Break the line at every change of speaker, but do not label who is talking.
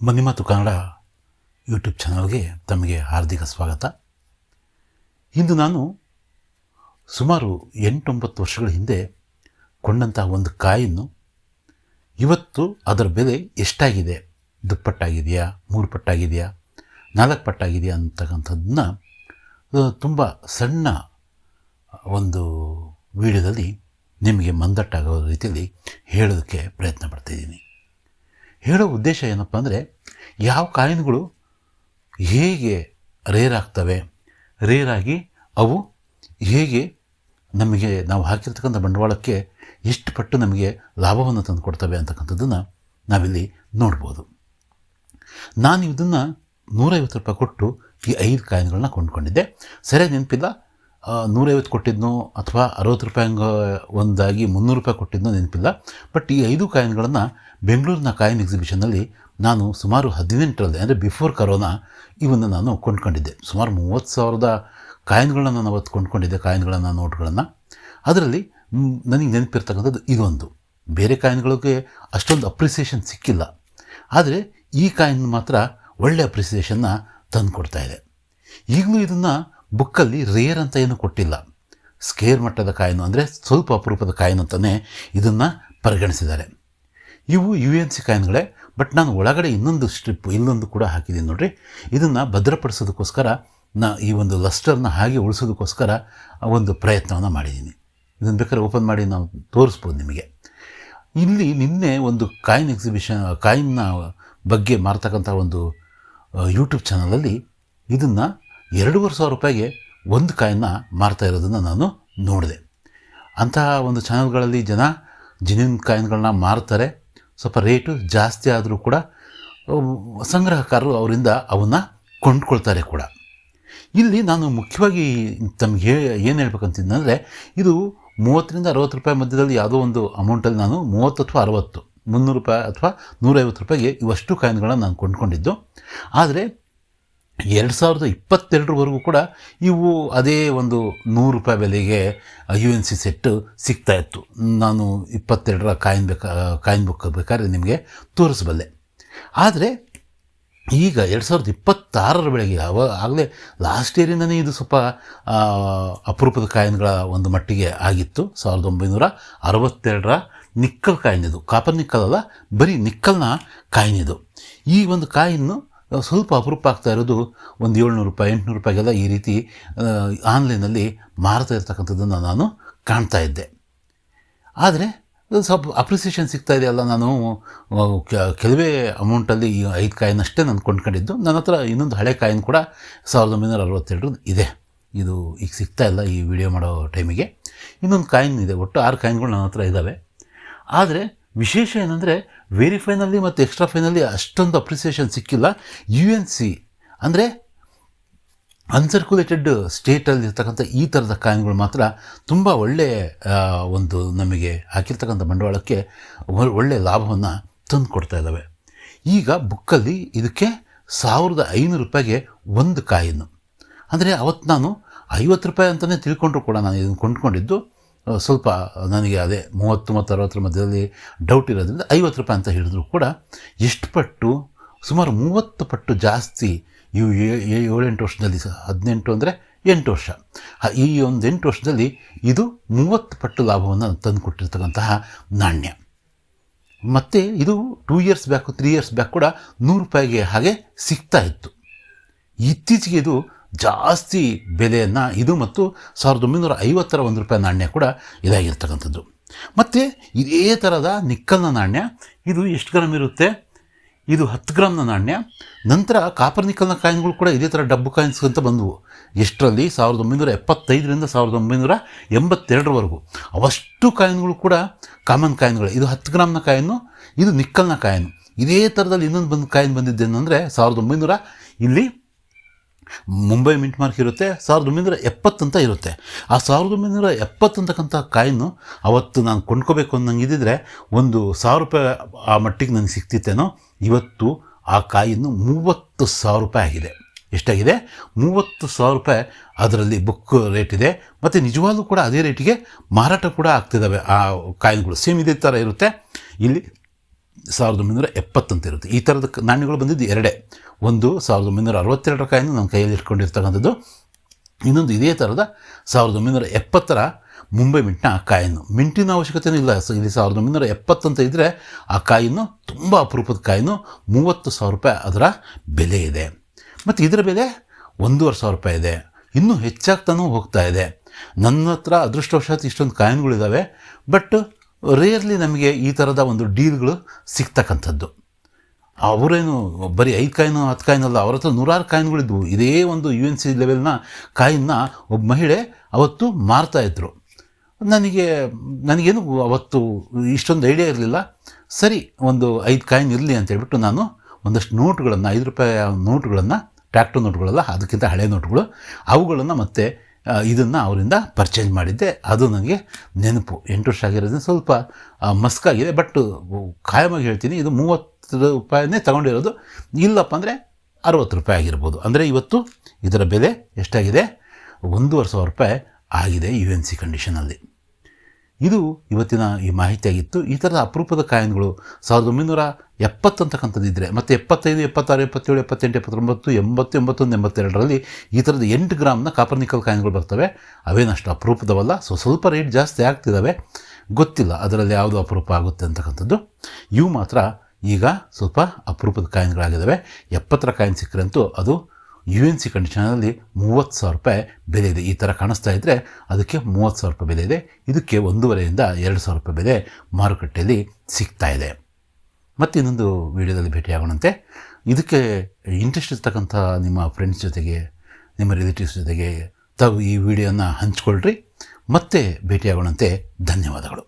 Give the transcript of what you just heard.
ಮನಿಮಾತು Kannada YouTube ಚಾನಲ್ಗೆ ತಮಗೆ ಹಾರ್ದಿಕ ಸ್ವಾಗತ. ಇಂದು ನಾನು ಸುಮಾರು 8-9 ವರ್ಷಗಳ ಹಿಂದೆ ಕೊಂಡಂತಹ ಒಂದು ಕಾಯನ್ನು ಇವತ್ತು ಅದರ ಬೆಲೆ ಎಷ್ಟಾಗಿದೆ, ದುಪ್ಪಟ್ಟಾಗಿದೆಯಾ, 3 ಪಟ್ಟಾಗಿದೆಯಾ, 4 ಪಟ್ಟಾಗಿದೆಯಾ ಅಂತಕ್ಕಂಥದ್ದನ್ನ ತುಂಬ ಸಣ್ಣ ಒಂದು ವಿಡಿಯೋದಲ್ಲಿ ನಿಮಗೆ ಮಂದಟ್ಟಾಗೋ ರೀತಿಯಲ್ಲಿ ಹೇಳೋದಕ್ಕೆ ಪ್ರಯತ್ನ ಪಡ್ತಾಯಿದ್ದೀನಿ. ಹೇಳೋ ಉದ್ದೇಶ ಏನಪ್ಪ ಅಂದರೆ, ಯಾವ ಕಾಯಿನ್ಗಳು ಹೇಗೆ ರೇರ್ ಆಗ್ತವೆ, ರೇರಾಗಿ ಅವು ಹೇಗೆ ನಮಗೆ ನಾವು ಹಾಕಿರ್ತಕ್ಕಂಥ ಬಂಡವಾಳಕ್ಕೆ ಎಷ್ಟು ಪಟ್ಟು ನಮಗೆ ಲಾಭವನ್ನು ತಂದು ಕೊಡ್ತವೆ ಅಂತಕ್ಕಂಥದ್ದನ್ನು ನಾವಿಲ್ಲಿ ನೋಡ್ಬೋದು. ನಾನು ಇದನ್ನು 150 ರೂಪಾಯಿ ಕೊಟ್ಟು ಈ 5 ಕಾಯಿನ್ಗಳನ್ನ ಕೊಂಡ್ಕೊಂಡಿದ್ದೆ. ಸರಿಯಾಗಿ ನೆನಪಿಲ್ಲ, 150 ಕೊಟ್ಟಿದ್ನೋ ಅಥವಾ 60 ರೂಪಾಯಿ ಒಂದಾಗಿ 300 ರೂಪಾಯಿ ಕೊಟ್ಟಿದ್ನೋ ನೆನಪಿಲ್ಲ. ಬಟ್ ಈ 5 ಕಾಯಿನ್ಗಳನ್ನು ಬೆಂಗಳೂರಿನ ಕಾಯಿನ್ ಎಕ್ಸಿಬಿಷನ್ನಲ್ಲಿ ನಾನು ಸುಮಾರು 18ರಲ್ಲಿ, ಅಂದರೆ ಬಿಫೋರ್ ಕರೋನಾ, ಇವನ್ನು ನಾನು ಕೊಂಡ್ಕೊಂಡಿದ್ದೆ. ಸುಮಾರು 30,000 ಕಾಯಿನ್ಗಳನ್ನ ನಾನು ಅವತ್ತು ಕೊಂಡ್ಕೊಂಡಿದ್ದೆ, ಕಾಯಿನ್ಗಳನ್ನು, ನೋಟ್ಗಳನ್ನು. ಅದರಲ್ಲಿ ನನಗೆ ನೆನಪಿರ್ತಕ್ಕಂಥದ್ದು ಇದೊಂದು. ಬೇರೆ ಕಾಯಿನ್ಗಳಿಗೆ ಅಷ್ಟೊಂದು ಅಪ್ರಿಸಿಯೇಷನ್ ಸಿಕ್ಕಿಲ್ಲ, ಆದರೆ ಈ ಕಾಯಿನ್ ಮಾತ್ರ ಒಳ್ಳೆ ಅಪ್ರಿಸಿಯೇಷನ್ನ ತಂದು ಕೊಡ್ತಾಯಿದೆ. ಈಗಲೂ ಇದನ್ನು ಬುಕ್ಕಲ್ಲಿ ರೇರ್ ಅಂತ ಏನು ಕೊಟ್ಟಿಲ್ಲ, ಸ್ಕೇರ್ ಮಟ್ಟದ ಕಾಯಿನು, ಅಂದರೆ ಸ್ವಲ್ಪ ಅಪರೂಪದ ಕಾಯಿನ್ ಅಂತಲೇ ಇದನ್ನು ಪರಿಗಣಿಸಿದ್ದಾರೆ. ಇವು UNC ಕಾಯಿನ್ಗಳೇ. ಬಟ್ ನಾನು ಒಳಗಡೆ ಇನ್ನೊಂದು ಸ್ಟ್ರಿಪ್, ಇಲ್ಲೊಂದು ಕೂಡ ಹಾಕಿದ್ದೀನಿ ನೋಡಿರಿ. ಇದನ್ನು ಭದ್ರಪಡಿಸೋದಕ್ಕೋಸ್ಕರ ಈ ಒಂದು ಲಸ್ಟರ್ನ ಹಾಗೆ ಉಳಿಸೋದಕ್ಕೋಸ್ಕರ ಒಂದು ಪ್ರಯತ್ನವನ್ನು ಮಾಡಿದ್ದೀನಿ. ಇದನ್ನು ಬೇಕಾದ್ರೆ ಓಪನ್ ಮಾಡಿ ನಾವು ತೋರಿಸ್ಬೋದು ನಿಮಗೆ. ಇಲ್ಲಿ ನಿನ್ನೆ ಒಂದು ಕಾಯಿನ್ ಎಕ್ಸಿಬಿಷನ್, ಕಾಯಿನ್ನ ಬಗ್ಗೆ ಮಾರ್ತಕ್ಕಂಥ ಒಂದು ಯೂಟ್ಯೂಬ್ ಚಾನಲಲ್ಲಿ ಇದನ್ನು 2,500 ರೂಪಾಯಿಗೆ ಒಂದು ಕಾಯಿನ್ನ ಮಾರ್ತಾ ಇರೋದನ್ನು ನಾನು ನೋಡಿದೆ. ಅಂತಹ ಒಂದು ಚಾನಲ್ಗಳಲ್ಲಿ ಜನ ಜೆನ್ಯೂನ್ ಕಾಯಿನ್ಗಳನ್ನ ಮಾರ್ತಾರೆ. ಸ್ವಲ್ಪ ರೇಟು ಜಾಸ್ತಿ ಆದರೂ ಕೂಡ ಸಂಗ್ರಹಕಾರರು ಅವರಿಂದ ಅವನ್ನು ಕೊಂಡ್ಕೊಳ್ತಾರೆ ಕೂಡ. ಇಲ್ಲಿ ನಾನು ಮುಖ್ಯವಾಗಿ ತಮಗೆ ಏನು ಹೇಳ್ಬೇಕಂತಿದ್ದಂದರೆ, ಇದು 30ರಿಂದ 60 ರೂಪಾಯಿ ಮಧ್ಯದಲ್ಲಿ ಯಾವುದೋ ಒಂದು ಅಮೌಂಟಲ್ಲಿ ನಾನು 30 ಅಥವಾ 60, 300 ರೂಪಾಯಿ ಅಥವಾ 150 ರೂಪಾಯಿಗೆ ಇವಷ್ಟು ಕಾಯಿನ್ಗಳನ್ನ ನಾನು ಕೊಂಡ್ಕೊಂಡಿದ್ದು. ಆದರೆ 2022ವರೆಗೂ ಕೂಡ ಇವು ಅದೇ ಒಂದು 100 ರೂಪಾಯಿ ಬೆಲೆಗೆ UNC ಸೆಟ್ಟು ಸಿಗ್ತಾಯಿತ್ತು. ನಾನು 22ರ ಕಾಯಿನ್ ಬುಕ್ ಬೇಕಾದ್ರೆ ನಿಮಗೆ ತೋರಿಸಬಲ್ಲೆ. ಆದರೆ ಈಗ 2026ರ ಬೆಳೆಗೆ ಆಗಲೇ ಲಾಸ್ಟ್ ಇಯರಿಂದನೇ ಇದು ಸ್ವಲ್ಪ ಅಪರೂಪದ ಕಾಯಿನ್ಗಳ ಒಂದು ಮಟ್ಟಿಗೆ ಆಗಿತ್ತು. 1962ರ ನಿಕ್ಕಲ್ ಕಾಯಿನ್ ಇದು, ಕಾಪರ್ ನಿಕ್ಕಲ್ ಅಲ್ಲ, ಬರೀ ನಿಕ್ಕಲ್ನ ಕಾಯಿನ್ ಇದು. ಈ ಒಂದು ಕಾಯಿನ್ನು ಸ್ವಲ್ಪ ಅಪರೂಪ ಆಗ್ತಾ ಇರೋದು ಒಂದು 700 ರೂಪಾಯಿ, 800 ರೂಪಾಯಿಗೆಲ್ಲ ಈ ರೀತಿ ಆನ್ಲೈನಲ್ಲಿ ಮಾರ್ತಾ ಇರ್ತಕ್ಕಂಥದ್ದನ್ನು ನಾನು ಕಾಣ್ತಾ ಇದ್ದೆ. ಆದರೆ ಸ್ವಲ್ಪ ಅಪ್ರಿಸಿಯೇಷನ್ ಸಿಗ್ತಾ ಇದೆಯಲ್ಲ, ನಾನು ಕೆಲವೇ ಅಮೌಂಟಲ್ಲಿ ಈ 5 ಕಾಯಿನ್ ಅಷ್ಟೇ ನಾನು ಕೊಂಡ್ಕೊಂಡಿದ್ದು. ನನ್ನ ಹತ್ರ ಇನ್ನೊಂದು ಹಳೆ ಕಾಯಿನ್ ಕೂಡ 1962 ಇದೆ. ಇದು ಈಗ ಸಿಗ್ತಾ ಇಲ್ಲ ಈ ವಿಡಿಯೋ ಮಾಡೋ ಟೈಮಿಗೆ. ಇನ್ನೊಂದು ಕಾಯಿನ್ ಇದೆ, ಒಟ್ಟು 6 ಕಾಯಿನ್ಗಳು ನನ್ನ ಹತ್ರ ಇದ್ದಾವೆ. ಆದರೆ ವಿಶೇಷ ಏನಂದರೆ, ವೆರಿಫೈನಲ್ಲಿ ಮತ್ತು ಎಕ್ಸ್ಟ್ರಾ ಫೈನಲ್ಲಿ ಅಷ್ಟೊಂದು ಅಪ್ರಿಸಿಯೇಷನ್ ಸಿಕ್ಕಿಲ್ಲ. UNC ಅಂದರೆ ಅನ್ಸರ್ಕ್ಯುಲೇಟೆಡ್ ಸ್ಟೇಟಲ್ಲಿ ಇರ್ತಕ್ಕಂಥ ಈ ಥರದ ಕಾಯಿನ್ಗಳು ಮಾತ್ರ ತುಂಬ ಒಳ್ಳೆಯ ಒಂದು ನಮಗೆ ಹಾಕಿರ್ತಕ್ಕಂಥ ಬಂಡವಾಳಕ್ಕೆ ಒಳ್ಳೆಯ ಲಾಭವನ್ನು ತಂದು ಕೊಡ್ತಾ ಇದ್ದಾವೆ. ಈಗ ಬುಕ್ಕಲ್ಲಿ ಇದಕ್ಕೆ 1,500 ರೂಪಾಯಿಗೆ ಒಂದು ಕಾಯಿನ್ನು. ಅಂದರೆ ಅವತ್ತು ನಾನು 50 ರೂಪಾಯಿ ಅಂತಲೇ ತಿಳ್ಕೊಂಡ್ರು ಕೂಡ ನಾನು ಇದನ್ನು ಕೊಂಡ್ಕೊಂಡಿದ್ದು. ಸ್ವಲ್ಪ ನನಗೆ ಅದೇ 30 ಮತ್ತು 60 ಮಧ್ಯದಲ್ಲಿ ಡೌಟ್ ಇರೋದ್ರಿಂದ 50 ರೂಪಾಯಿ ಅಂತ ಹೇಳಿದ್ರು ಕೂಡ ಎಷ್ಟು ಪಟ್ಟು, ಸುಮಾರು 30 ಪಟ್ಟು ಜಾಸ್ತಿ ಇವು 7-8 ವರ್ಷದಲ್ಲಿ, 18 ಅಂದರೆ 8 ವರ್ಷ, ಈ ಒಂದು 8 ವರ್ಷದಲ್ಲಿ ಇದು 30 ಪಟ್ಟು ಲಾಭವನ್ನು ತಂದು ಕೊಟ್ಟಿರ್ತಕ್ಕಂತಹ ನಾಣ್ಯ. ಮತ್ತು ಇದು 2 ಇಯರ್ಸ್ ಬ್ಯಾಕು, 3 ಇಯರ್ಸ್ ಬ್ಯಾಕ್ ಕೂಡ 100 ರೂಪಾಯಿಗೆ ಹಾಗೆ ಸಿಗ್ತಾ ಇತ್ತು. ಇತ್ತೀಚೆಗೆ ಇದು ಜಾಸ್ತಿ ಬೆಲೆಯನ್ನು, ಇದು ಮತ್ತು 1950ರ 1 ರೂಪಾಯಿ ನಾಣ್ಯ ಕೂಡ ಇದಾಗಿರ್ತಕ್ಕಂಥದ್ದು. ಮತ್ತು ಇದೇ ಥರದ ನಿಕ್ಕಲ್ನ ನಾಣ್ಯ, ಇದು ಎಷ್ಟು ಗ್ರಾಮ್ ಇರುತ್ತೆ, ಇದು 10 ಗ್ರಾಮ್ನ ನಾಣ್ಯ. ನಂತರ ಕಾಪರ್ ನಿಕ್ಕಲ್ನ ಕಾಯಿನ್ಗಳು ಕೂಡ ಇದೇ ಥರ ಡಬ್ಬು ಕಾಯಿನ್ಸ್ ಅಂತ ಬಂದವು. ಎಷ್ಟರಲ್ಲಿ 1975ರಿಂದ 1982ರವರೆಗೂ ಅವಷ್ಟು ಕಾಯಿನ್ಗಳು ಕೂಡ ಕಾಮನ್ ಕಾಯಿನ್ಗಳು. ಇದು 10 ಗ್ರಾಮ್ನ ಕಾಯಿನು, ಇದು ನಿಕ್ಕಲ್ನ ಕಾಯಿನು. ಇದೇ ಥರದಲ್ಲಿ ಇನ್ನೊಂದು ಕಾಯಿನ್ ಬಂದಿದ್ದೇನೆಂದರೆ 1900, ಇಲ್ಲಿ ಮುಂಬೈ ಮಿಂಟ್ ಮಾರ್ಕ್ ಇರುತ್ತೆ, 1970 ಅಂತ ಇರುತ್ತೆ. ಆ 1970 ಅಂತಕ್ಕಂಥ ಕಾಯಿನು ಅವತ್ತು ನಾನು ಕೊಂಡ್ಕೋಬೇಕು ಅನ್ನಂಗಿದ್ದರೆ ಒಂದು 1,000 ರೂಪಾಯಿ ಆ ಮಟ್ಟಿಗೆ ನನಗೆ ಸಿಗ್ತಿತ್ತೇನೋ. ಇವತ್ತು ಆ ಕಾಯಿನ್ನು 30,000 ರೂಪಾಯಿ ಆಗಿದೆ. ಎಷ್ಟಾಗಿದೆ? 30,000 ರೂಪಾಯಿ ಅದರಲ್ಲಿ ಬುಕ್ ರೇಟ್ ಇದೆ. ಮತ್ತು ನಿಜವಾಗ್ಲೂ ಕೂಡ ಅದೇ ರೇಟಿಗೆ ಮಾರಾಟ ಕೂಡ ಆಗ್ತಿದ್ದಾವೆ ಆ ಕಾಯಿನ್ಗಳು. ಸೇಮ್ ಇದೇ ಥರ ಇರುತ್ತೆ. ಇಲ್ಲಿ 1970 ಅಂತ ಇರುತ್ತೆ. ಈ ಥರದ ನಾಣ್ಯಗಳು ಬಂದಿದ್ದು ಎರಡೇ. ಒಂದು 1962 ಕಾಯಿನು ನನ್ನ ಕೈಯಲ್ಲಿ ಇಟ್ಕೊಂಡಿರ್ತಕ್ಕಂಥದ್ದು, ಇನ್ನೊಂದು ಇದೇ ಥರದ 1970 ಮುಂಬೈ ಮಿಂಟ್ನ ಕಾಯಿನು. ಮಿಂಟಿನ ಅವಶ್ಯಕತೆಯೂ ಇಲ್ಲ ಇಲ್ಲಿ. 1970 ಅಂತ ಇದ್ದರೆ ಆ ಕಾಯಿನು ತುಂಬ ಅಪರೂಪದ ಕಾಯಿನು. 30,000 ರೂಪಾಯಿ ಅದರ ಬೆಲೆ ಇದೆ. ಮತ್ತು ಇದರ ಬೆಲೆ 1,500 ರೂಪಾಯಿ ಇದೆ. ಇನ್ನೂ ಹೆಚ್ಚಾಗ್ತಾನೂ ಹೋಗ್ತಾ ಇದೆ. ನನ್ನ ಹತ್ರ ಅದೃಷ್ಟವಶಾತ್ ಇಷ್ಟೊಂದು ಕಾಯಿನ್ಗಳಿದ್ದಾವೆ, ಬಟ್ ರೇರ್ಲಿ ನಮಗೆ ಈ ಥರದ ಒಂದು ಡೀಲ್ಗಳು ಸಿಗ್ತಕ್ಕಂಥದ್ದು. ಅವರೇನು ಬರೀ 5 ಕಾಯಿನು 10 ಕಾಯಿನಲ್ಲ, ಅವ್ರ ಹತ್ರ 100 ಕಾಯಿನ್ಗಳಿದ್ವು. ಇದೇ ಒಂದು UNC ಲೆವೆಲ್ನ ಕಾಯಿನ್ನ ಒಬ್ಬ ಮಹಿಳೆ ಅವತ್ತು ಮಾರ್ತಾಯಿದ್ರು. ನನಗೇನು ಅವತ್ತು ಇಷ್ಟೊಂದು ಐಡಿಯಾ ಇರಲಿಲ್ಲ. ಸರಿ, ಒಂದು 5 ಕಾಯಿನ್ ಇರಲಿ ಅಂತೇಳ್ಬಿಟ್ಟು ನಾನು ಒಂದಷ್ಟು ನೋಟುಗಳನ್ನು, 5 ರೂಪಾಯಿ ನೋಟುಗಳನ್ನು, ಟ್ಯಾಕ್ಟರ್ ನೋಟುಗಳಲ್ಲ, ಅದಕ್ಕಿಂತ ಹಳೆ ನೋಟುಗಳು, ಅವುಗಳನ್ನು ಮತ್ತೆ ಇದನ್ನು ಅವರಿಂದ ಪರ್ಚೇಸ್ ಮಾಡಿದ್ದೆ. ಅದು ನನಗೆ ನೆನಪು. 8 ವರ್ಷ ಆಗಿರೋದ್ರಿಂದ ಸ್ವಲ್ಪ ಮಸ್ಕಾಗಿದೆ. ಬಟ್ ಖಾಯಮಾಗಿ ಹೇಳ್ತೀನಿ, ಇದು 30 ರೂಪಾಯಿನೇ ತಗೊಂಡಿರೋದು. ಇಲ್ಲಪ್ಪ ಅಂದರೆ 60 ರೂಪಾಯಿ ಆಗಿರ್ಬೋದು. ಅಂದರೆ ಇವತ್ತು ಇದರ ಬೆಲೆ ಎಷ್ಟಾಗಿದೆ? 1,500 ರೂಪಾಯಿ ಆಗಿದೆ UNC ಕಂಡೀಷನಲ್ಲಿ. ಇದು ಇವತ್ತಿನ ಈ ಮಾಹಿತಿಯಾಗಿತ್ತು. ಈ ಥರದ ಅಪರೂಪದ ಕಾಯಿನ್ಗಳು 1970 ಅಂತಕ್ಕಂಥದ್ದಿದ್ದರೆ, ಮತ್ತು 75, 76, 77, 78, 79, 80, 81, 82ರಲ್ಲಿ ಈ ಥರದ 8 ಗ್ರಾಮ್ನ ಕಾಪರ್ ನಿಕಲ್ ಕಾಯಿನ್ಗಳು ಬರ್ತವೆ. ಅವೇನಷ್ಟು ಅಪರೂಪದವಲ್ಲ. ಸ್ವಲ್ಪ ರೇಟ್ ಜಾಸ್ತಿ ಆಗ್ತಿದ್ದಾವೆ. ಗೊತ್ತಿಲ್ಲ ಅದರಲ್ಲಿ ಯಾವುದು ಅಪರೂಪ ಆಗುತ್ತೆ ಅಂತಕ್ಕಂಥದ್ದು. ಇವು ಮಾತ್ರ ಈಗ ಸ್ವಲ್ಪ ಅಪರೂಪದ ಕಾಯಿನ್ಗಳಾಗಿದ್ದಾವೆ. 70ರ ಕಾಯಿನ್ ಸಿಕ್ಕರಂತೂ ಅದು UNC ಕಂಡೀಷನಲ್ಲಿ 30,000 ರೂಪಾಯಿ ಬೆಲೆ ಇದೆ. ಈ ಥರ ಕಾಣಿಸ್ತಾ ಇದ್ದರೆ ಅದಕ್ಕೆ 30,000 ರೂಪಾಯಿ ಬೆಲೆ ಇದೆ. ಇದಕ್ಕೆ 1,500ರಿಂದ 2,000 ರೂಪಾಯಿ ಬೆಲೆ ಮಾರುಕಟ್ಟೆಯಲ್ಲಿ ಸಿಗ್ತಾ ಇದೆ. ಮತ್ತು ಇನ್ನೊಂದು ವಿಡಿಯೋದಲ್ಲಿ ಭೇಟಿಯಾಗೋಣಂತೆ. ಇದಕ್ಕೆ ಇಂಟ್ರೆಸ್ಟ್ ಇರ್ತಕ್ಕಂಥ ನಿಮ್ಮ ಫ್ರೆಂಡ್ಸ್ ಜೊತೆಗೆ, ನಿಮ್ಮ ರಿಲೇಟಿವ್ಸ್ ಜೊತೆಗೆ ತಾವು ಈ ವಿಡಿಯೋನ ಹಂಚ್ಕೊಳ್ರಿ. ಮತ್ತೆ ಭೇಟಿಯಾಗೋಣಂತೆ. ಧನ್ಯವಾದಗಳು.